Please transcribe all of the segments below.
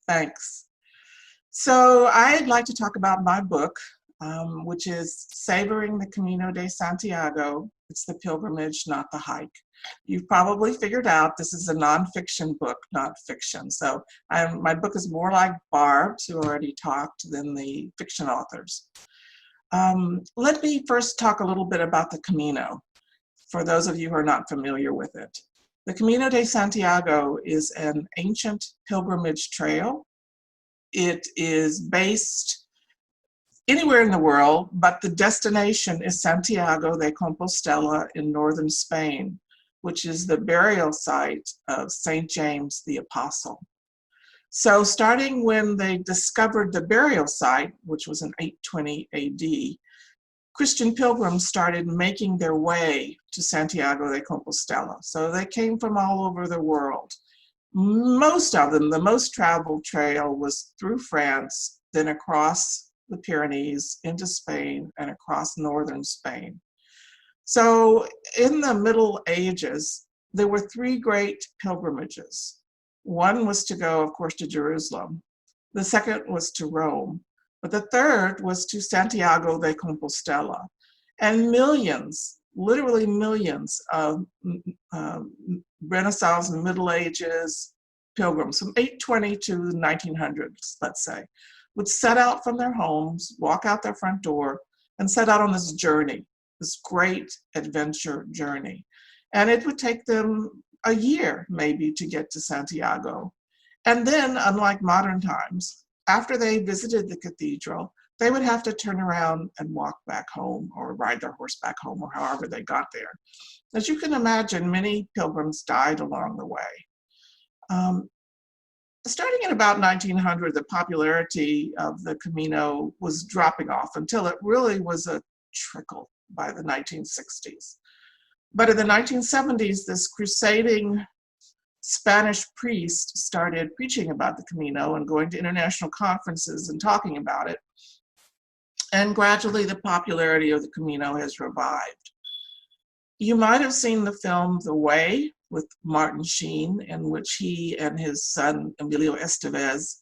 Thanks. So I'd like to talk about my book, which is Savoring the Camino de Santiago. It's the pilgrimage, not the hike. You've probably figured out this is a nonfiction book, not fiction. So my book is more like Barb's, who already talked, than the fiction authors. Let me first talk a little bit about the Camino, for those of you who are not familiar with it. The Camino de Santiago is an ancient pilgrimage trail. It is based anywhere in the world, but the destination is Santiago de Compostela in northern Spain, which is the burial site of St. James the Apostle. So starting when they discovered the burial site, which was in 820 AD, Christian pilgrims started making their way to Santiago de Compostela. So they came from all over the world. Most of them, the most traveled trail was through France, then across the Pyrenees into Spain and across northern Spain. So in the Middle Ages, there were three great pilgrimages. One was to go, of course, to Jerusalem. The second was to Rome. But the third was to Santiago de Compostela. And millions, literally millions of Renaissance and Middle Ages pilgrims from 820 to 1900s, let's say, would set out from their homes, walk out their front door, and set out on this journey, this great adventure journey. And it would take them a year, maybe, to get to Santiago. And then, unlike modern times, after they visited the cathedral, they would have to turn around and walk back home or ride their horse back home or however they got there. As you can imagine, many pilgrims died along the way. Starting in about 1900, the popularity of the Camino was dropping off until it really was a trickle by the 1960s. But in the 1970s, this crusading Spanish priest started preaching about the Camino and going to international conferences and talking about it. And gradually the popularity of the Camino has revived. You might have seen the film The Way with Martin Sheen, in which he and his son Emilio Estevez,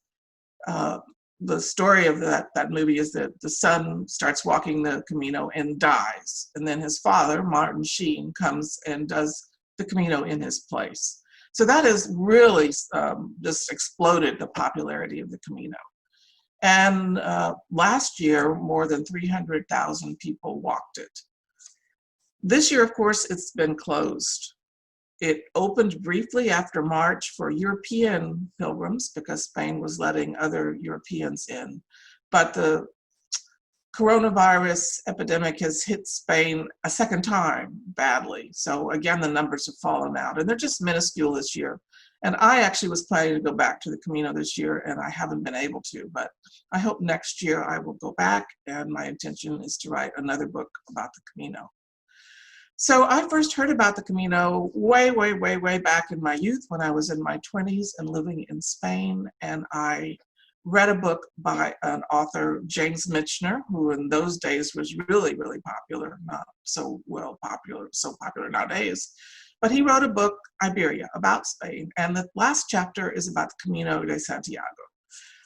the story of that movie is that the son starts walking the Camino and dies. And then his father, Martin Sheen, comes and does the Camino in his place. So that has really just exploded the popularity of the Camino. And last year, more than 300,000 people walked it. This year, of course, it's been closed. It opened briefly after March for European pilgrims because Spain was letting other Europeans in. But the coronavirus epidemic has hit Spain a second time badly. So again, the numbers have fallen out and they're just minuscule this year. And I actually was planning to go back to the Camino this year and I haven't been able to, but I hope next year I will go back, and my intention is to write another book about the Camino. So I first heard about the Camino way back in my youth when I was in my 20s and living in Spain, and I read a book by an author, James Michener, who in those days was really popular, not so popular nowadays. But he wrote a book, Iberia, about Spain, and the last chapter is about the Camino de Santiago.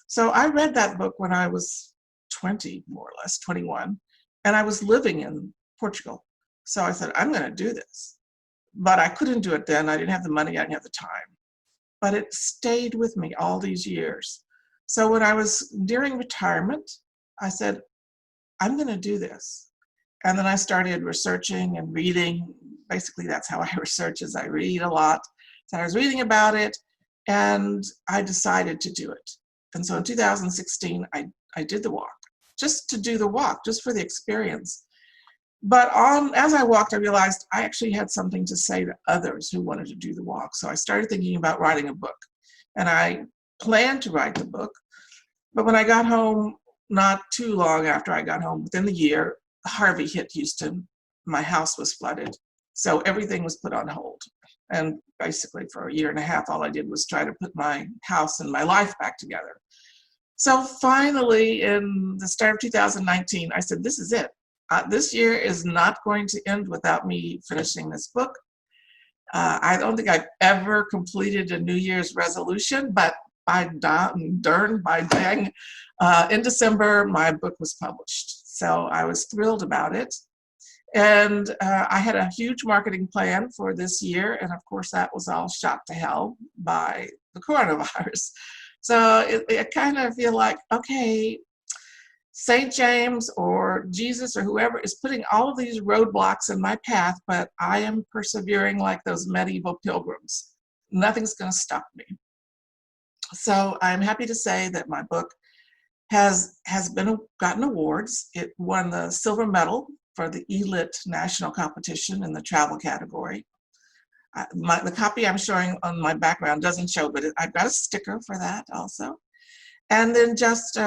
So I read that book when I was 20, more or less, 21, and I was living in Portugal. So I said, I'm gonna do this. But I couldn't do it then. I didn't have the money, I didn't have the time. But it stayed with me all these years. So when I was nearing retirement, I said, I'm going to do this. And then I started researching and reading. Basically, that's how I research, is I read a lot. So I was reading about it, and I decided to do it. And so in 2016, I did the walk, just to do the walk, just for the experience. But as I walked, I realized I actually had something to say to others who wanted to do the walk. So I started thinking about writing a book. And I planned to write the book, but when I got home, not too long after I got home, within the year, Harvey hit Houston. My house was flooded, so everything was put on hold. And basically for a year and a half, all I did was try to put my house and my life back together. So finally, in the start of 2019, I said, this is it. This year is not going to end without me finishing this book. I don't think I've ever completed a New Year's resolution, but darn by dang, in December, my book was published. So I was thrilled about it. And I had a huge marketing plan for this year. And of course, that was all shot to hell by the coronavirus. So I kind of feel like, okay, St. James or Jesus or whoever is putting all of these roadblocks in my path, but I am persevering like those medieval pilgrims. Nothing's going to stop me. So I'm happy to say that my book has gotten awards. It won the silver medal for the ELIT national competition in the travel category. The copy I'm showing on my background doesn't show, but I've got a sticker for that also. And then just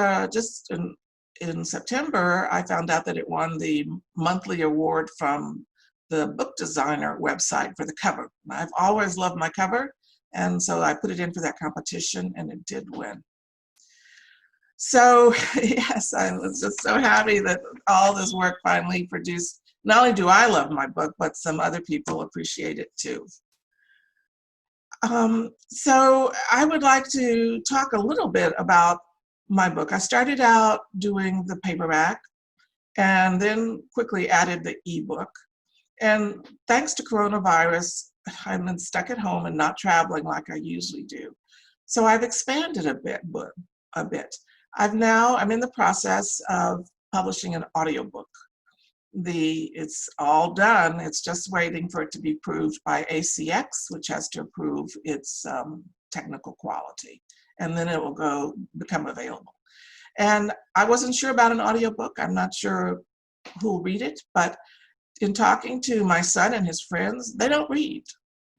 in September, I found out that it won the monthly award from the Book Designer website for the cover. I've always loved my cover, and so I put it in for that competition, and it did win. So yes, I was just so happy that all this work finally produced. Not only do I love my book, but some other people appreciate it too. So I would like to talk a little bit about my book. I started out doing the paperback and then quickly added the ebook. And thanks to coronavirus, I've been stuck at home and not traveling like I usually do. So I've expanded a bit. I'm in the process of publishing an audiobook. It's all done. It's just waiting for it to be approved by ACX, which has to approve its technical quality. And then it will become available. And I wasn't sure about an audiobook. I'm not sure who'll read it, but in talking to my son and his friends, they don't read.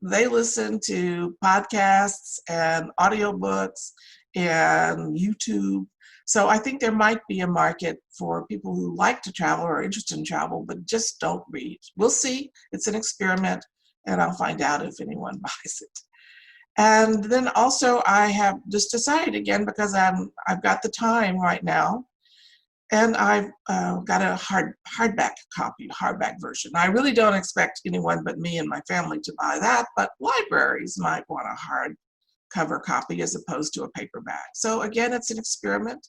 They listen to podcasts and audiobooks and YouTube. So I think there might be a market for people who like to travel or are interested in travel, but just don't read. We'll see. It's an experiment, and I'll find out if anyone buys it. And then also I have just decided again, because I've got the time right now, and I've got a hardback version. I really don't expect anyone but me and my family to buy that, but libraries might want a hardcover copy as opposed to a paperback. So again, it's an experiment.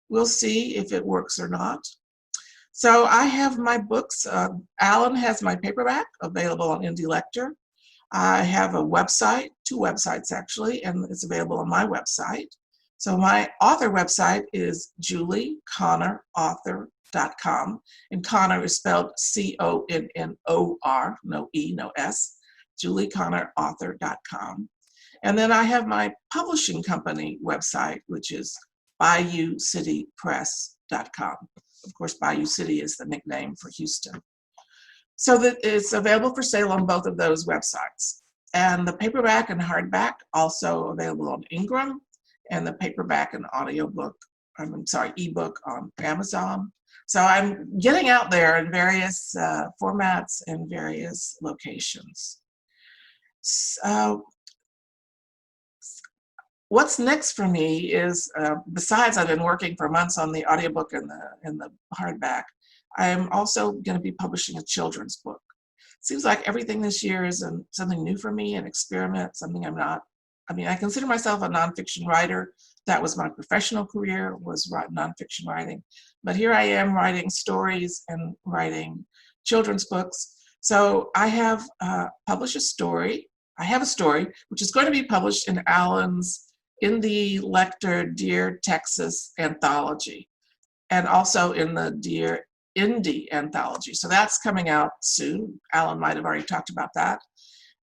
We'll see if it works or not. So I have my books. Alan has my paperback available on Indie Lecture. I have a website, 2 websites actually, and it's available on my website. So my author website is julieconnorauthor.com, and Connor is spelled C-O-N-N-O-R, no E, no S, julieconnorauthor.com. And then I have my publishing company website, which is BayouCityPress.com. Of course, Bayou City is the nickname for Houston. So that it's available for sale on both of those websites. And the paperback and hardback also available on Ingram, and the paperback and ebook on Amazon. So I'm getting out there in various formats and various locations. So what's next for me is, besides I've been working for months on the audiobook and the hardback, I am also going to be publishing a children's book. Seems like everything this year is something new for me, an experiment, something I'm not. I mean, I consider myself a nonfiction writer. That was my professional career, was nonfiction writing. But here I am writing stories and writing children's books. So I have published a story. I have a story which is going to be published in Alan's Indie Lecture Dear Texas anthology, and also in the Dear Indie anthology. So that's coming out soon. Alan might have already talked about that.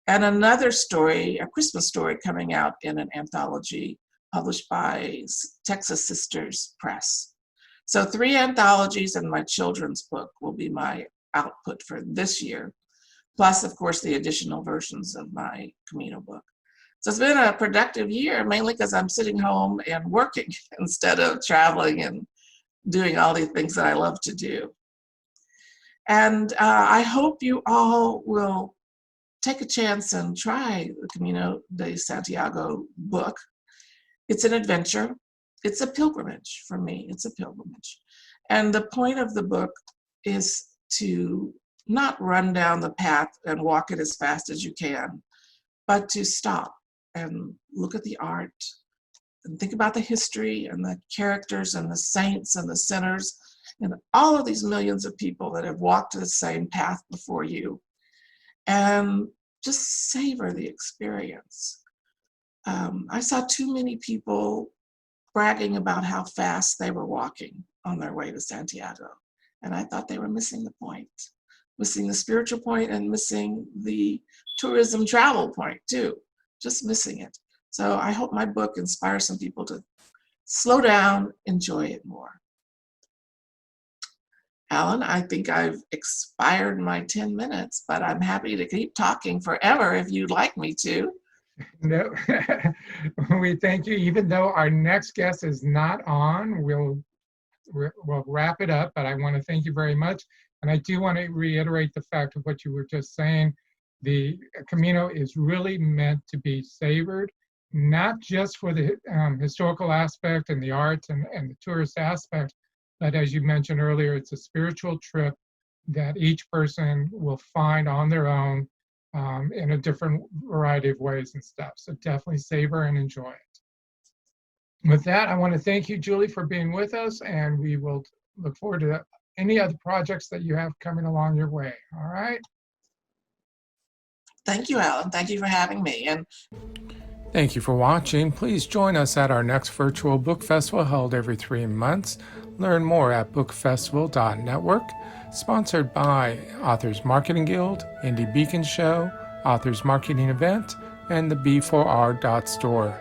And another story, a Christmas story, coming out in an anthology published by Texas Sisters Press. So 3 anthologies and my children's book will be my output for this year, plus, of course, the additional versions of my Camino book. So it's been a productive year, mainly because I'm sitting home and working instead of traveling and doing all the things that I love to do. And I hope you all will take a chance and try the Camino de Santiago book. It's an adventure. It's a pilgrimage for me. It's a pilgrimage. And the point of the book is to not run down the path and walk it as fast as you can, but to stop and look at the art, and think about the history and the characters and the saints and the sinners and all of these millions of people that have walked the same path before you, and just savor the experience. I saw too many people bragging about how fast they were walking on their way to Santiago. And I thought they were missing the point, missing the spiritual point and missing the tourism travel point too, just missing it. So I hope my book inspires some people to slow down, enjoy it more. Alan, I think I've expired my 10 minutes, but I'm happy to keep talking forever if you'd like me to. No, we thank you. Even though our next guest is not on, we'll wrap it up, but I want to thank you very much. And I do want to reiterate the fact of what you were just saying. The Camino is really meant to be savored, not just for the historical aspect and the arts and the tourist aspect, but as you mentioned earlier, it's a spiritual trip that each person will find on their own in a different variety of ways and stuff. So definitely savor and enjoy it. With that, I want to thank you, Julie, for being with us, and we will look forward to any other projects that you have coming along your way. All right? Thank you, Alan. Thank you for having me. And thank you for watching. Please join us at our next virtual book festival held every 3 months. Learn more at bookfestival.network. Sponsored by Authors Marketing Guild, Indie Beacon Show, Authors Marketing Event, and the B4R.store.